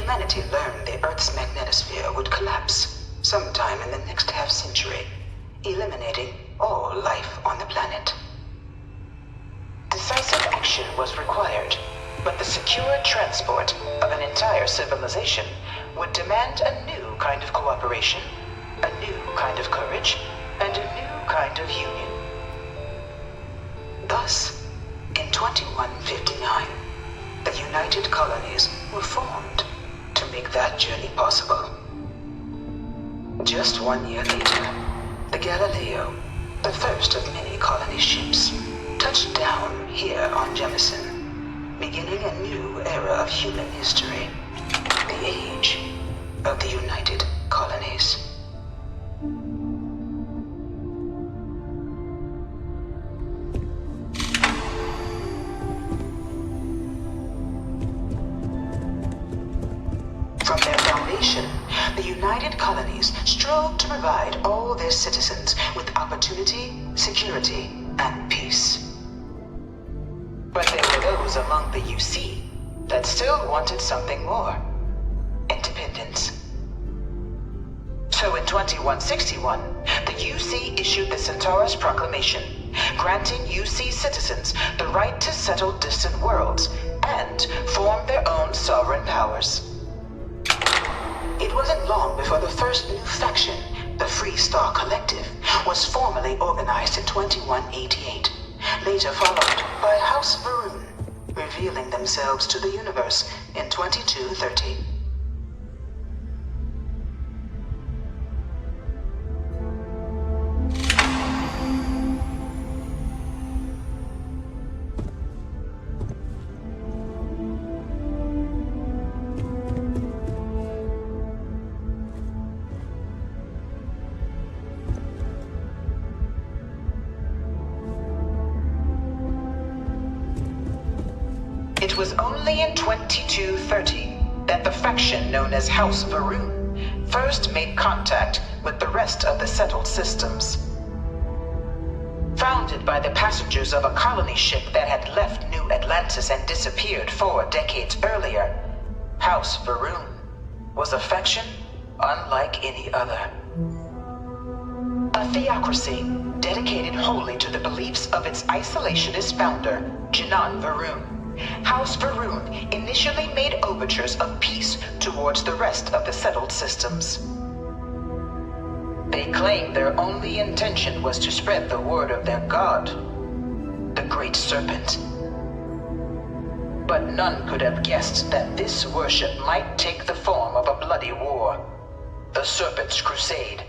humanity learned the Earth's magnetosphere would collapse sometime in the next half-century, eliminating all life on the planet. Decisive action was required, but the secure transport of an entire civilization would demand a new kind of cooperation, a new kind of courage, and a new kind of union. Thus, in 2159, the United Colonies were formed to make that journey possible. Just 1 year later, the Galileo, the first of many colony ships, touched down here on Jemison, beginning a new era of human history, the age of the United Colonies. From their foundation, the United Colonies strove to provide all their citizens with opportunity, security, and peace. But there were those among the UC that still wanted something more: independence. So in 2161, the UC issued the Centaurus Proclamation, granting UC citizens the right to settle distant worlds and form their own sovereign powers. It wasn't long before the first new faction, the Free Star Collective, was formally organized in 2188, later followed by House Varun, revealing themselves to the universe in 2230. It was only in 2230 that the faction known as House Varun first made contact with the rest of the settled systems. Founded by the passengers of a colony ship that had left New Atlantis and disappeared 4 decades earlier, House Varun was a faction unlike any other. A theocracy dedicated wholly to the beliefs of its isolationist founder, Jinan Varun. House Varun initially made overtures of peace towards the rest of the settled systems. They claimed their only intention was to spread the word of their god, the Great Serpent. But none could have guessed that this worship might take the form of a bloody war, the Serpent's Crusade.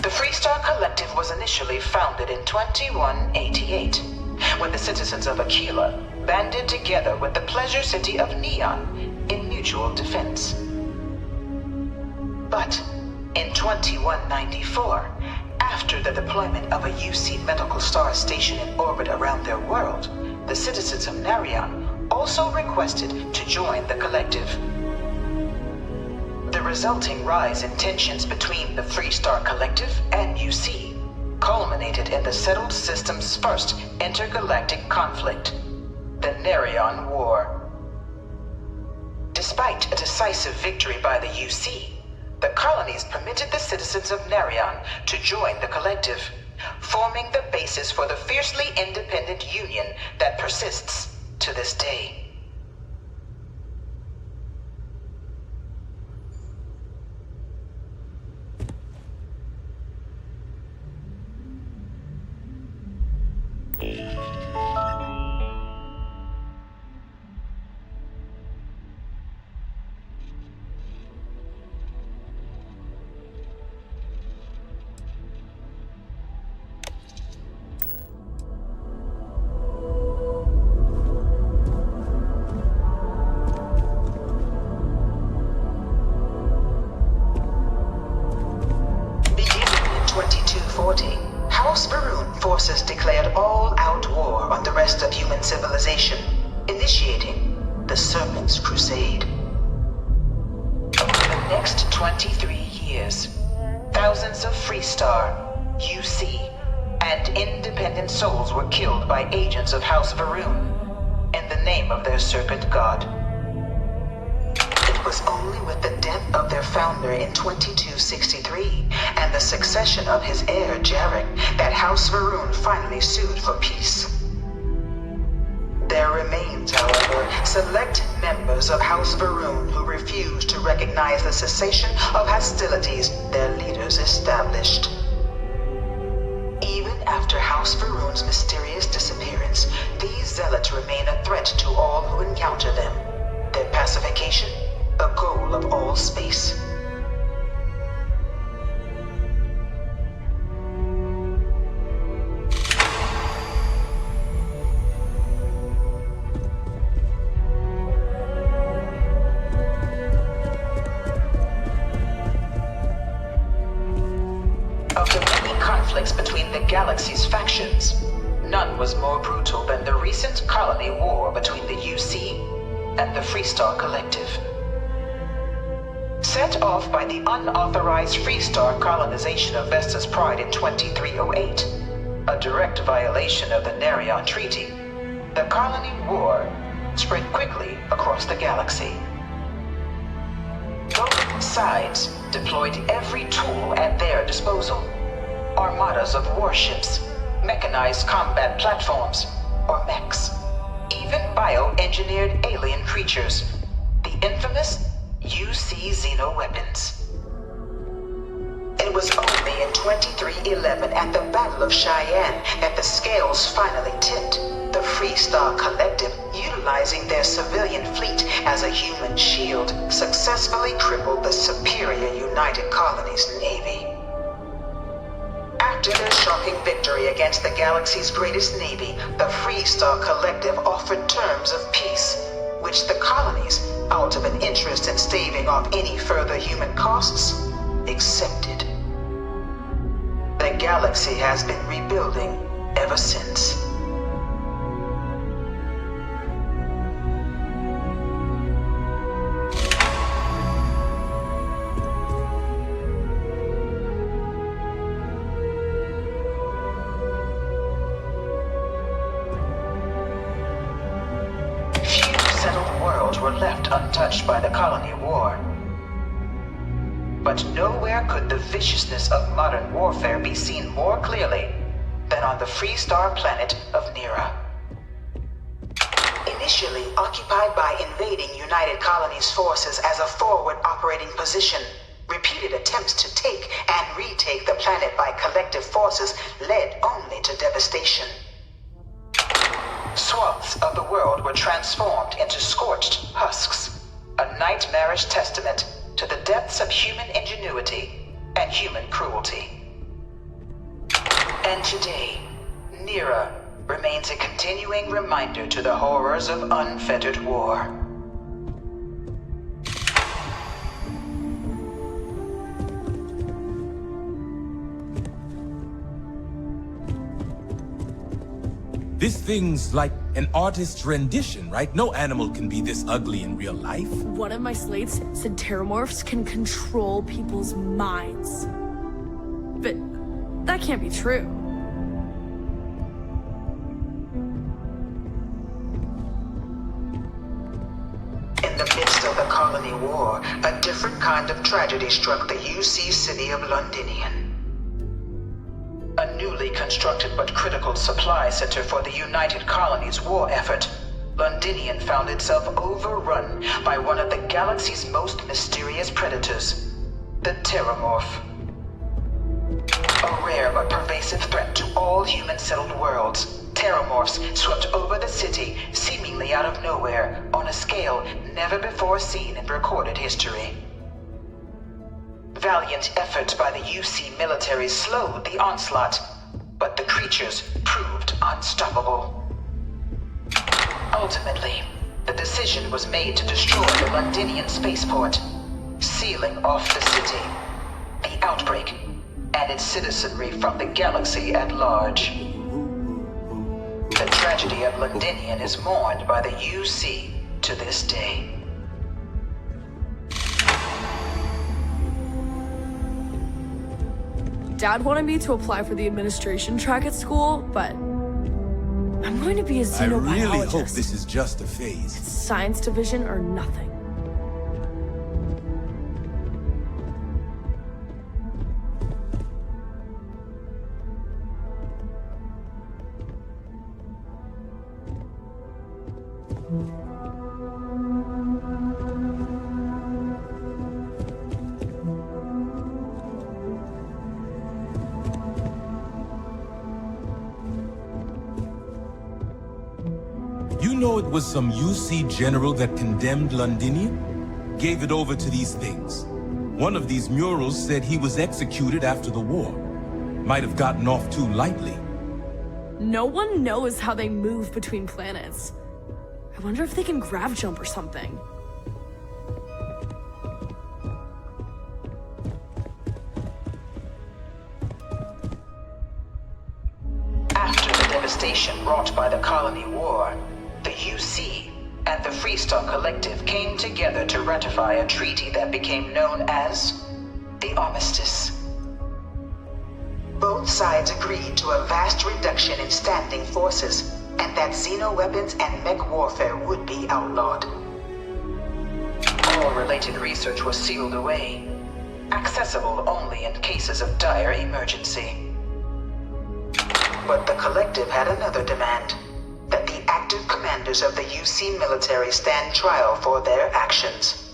The Freestar Collective was initially founded in 2188, when the citizens of Aquila banded together with the pleasure city of Neon in mutual defense. But in 2194, after the deployment of a UC medical star station in orbit around their world, the citizens of Narion also requested to join the collective. The resulting rise in tensions between the Freestar Collective and UC culminated in the settled system's first intergalactic conflict, the Narion War. Despite a decisive victory by the UC, the colonies permitted the citizens of Narion to join the collective, forming the basis for the fiercely independent union that persists to this day. House Varun forces declared all-out war on the rest of human civilization, initiating the Serpent's Crusade. Over the next 23 years, thousands of Freestar, UC, and independent souls were killed by agents of House Varun in the name of their serpent god. It was only with the death of their founder in 2263 and the succession of his heir Jarek that House Varun finally sued for peace. There remains, however, select members of House Varun who refuse to recognize the cessation of hostilities their leaders established. Even after House Varun's mysterious disappearance, these zealots remain a threat to all who encounter them. Their pacification, a goal of all space. Of the many conflicts between the galaxy's factions, none was more brutal than the recent colony war between the UC and the Freestar Collective. Set off by the unauthorized Freestar colonization of Vesta's Pride in 2308, a direct violation of the Nerion Treaty, the colony war spread quickly across the galaxy. Both sides deployed every tool at their disposal. Armadas of warships, mechanized combat platforms, or mechs, even bioengineered alien creatures, the infamous UC xeno-weapons. It was only in 2311 at the Battle of Cheyenne that the scales finally tipped, the Freestar Collective, utilizing their civilian fleet as a human shield, successfully crippled the superior United Colonies Navy. After their shocking victory against the galaxy's greatest navy, the Freestar Collective offered terms of peace, which the colonies, out of an interest in staving off any further human costs, accepted. The galaxy has been rebuilding ever since. Were left untouched by the colony war. But nowhere could the viciousness of modern warfare be seen more clearly than on the Freestar planet of Nera. Initially occupied by invading United Colonies forces as a forward operating position, repeated attempts to take and retake the planet by collective forces led only to devastation. Swaths of the world were transformed into scorched husks, a nightmarish testament to the depths of human ingenuity and human cruelty. And today, Nera remains a continuing reminder to the horrors of unfettered war. This thing's like an artist's rendition, right? No animal can be this ugly in real life. One of my slates said terramorphs can control people's minds. But that can't be true. In the midst of the colony war, a different kind of tragedy struck the UC city of Londinian. A newly constructed but critical supply center for the United Colonies war effort, Londinian found itself overrun by one of the galaxy's most mysterious predators, the Terramorph. A rare but pervasive threat to all human-settled worlds, Terramorphs swept over the city, seemingly out of nowhere, on a scale never before seen in recorded history. Valiant efforts by the UC military slowed the onslaught, but the creatures proved unstoppable. Ultimately, the decision was made to destroy the Londinian spaceport, sealing off the city, the outbreak, and its citizenry from the galaxy at large. The tragedy of Londinian is mourned by the UC to this day. Dad wanted me to apply for the administration track at school, but I'm going to be a I xenobiologist. really hope this is just a phase. Science division or nothing. You know it was some UC general that condemned Londinium? Gave it over to these things. One of these murals said he was executed after the war. Might have gotten off too lightly. No one knows how they move between planets. I wonder if they can grav jump or something. After the devastation wrought by the Colony War, the UC and the Freestar Collective came together to ratify a treaty that became known as the Armistice. Both sides agreed to a vast reduction in standing forces, and that xeno-weapons and mech warfare would be outlawed. All related research was sealed away, accessible only in cases of dire emergency. But the Collective had another demand, that the active commanders of the UC military stand trial for their actions.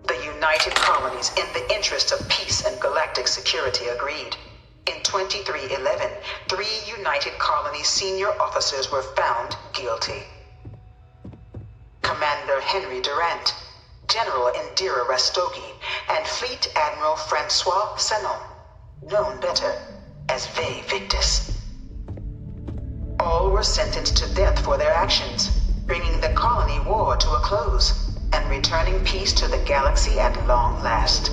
The United Colonies, in the interest of peace and galactic security, agreed. In 2311, 3 United Colonies senior officers were found guilty. Commander Henry Durant, General Indira Rastogi, and Fleet Admiral Francois Sanon, known better as Ve Victus. All were sentenced to death for their actions, bringing the colony war to a close and returning peace to the galaxy at long last.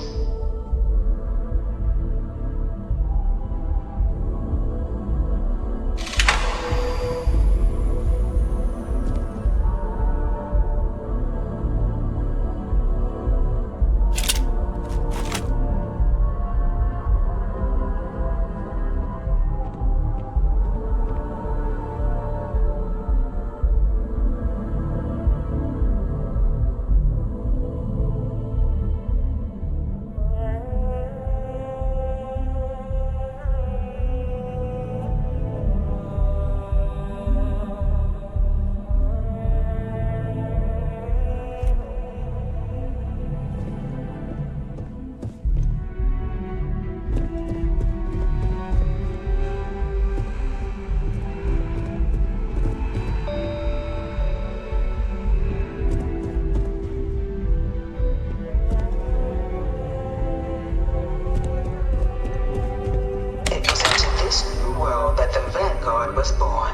Was born.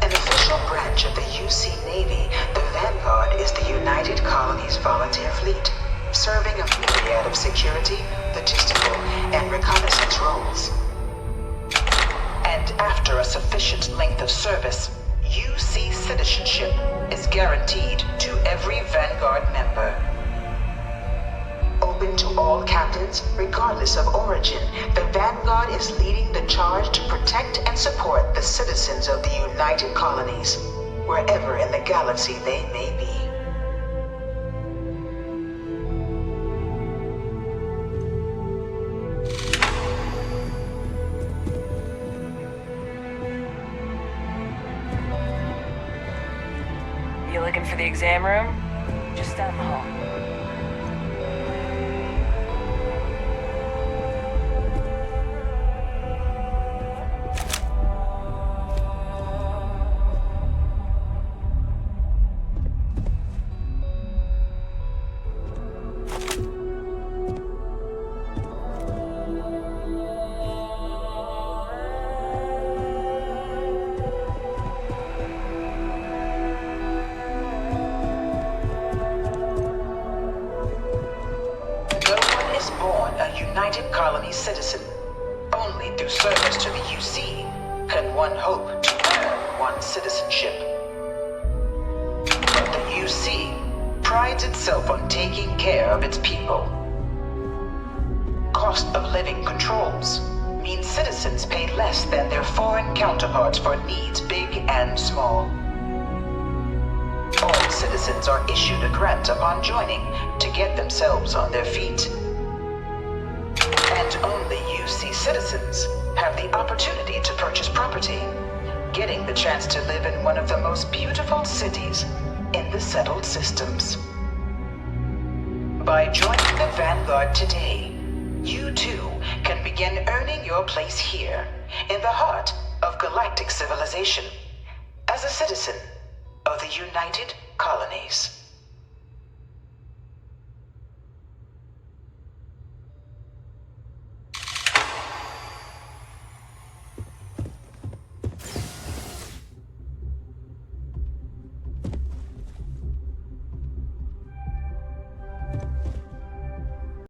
An official branch of the UC Navy, the Vanguard is the United Colonies Volunteer Fleet, serving a myriad of security, logistical, and reconnaissance roles. And after a sufficient length of service, UC citizenship is guaranteed to every Vanguard member. Open to all captains, regardless of origin, the Vanguard is leading the charge to protect and support the citizens of the United Colonies, wherever in the galaxy they may be. You looking for the exam room? Just down the hall. United Colony citizen. Only through service to the UC can one hope to earn one's citizenship. But the UC prides itself on taking care of its people. cost of living controls mean citizens pay less than their foreign counterparts for needs big and small. All citizens are issued a grant upon joining to get themselves on their feet. And only UC citizens have the opportunity to purchase property, getting the chance to live in one of the most beautiful cities in the settled systems. By joining the Vanguard today, you too can begin earning your place here in the heart of galactic civilization as a citizen of the United Colonies.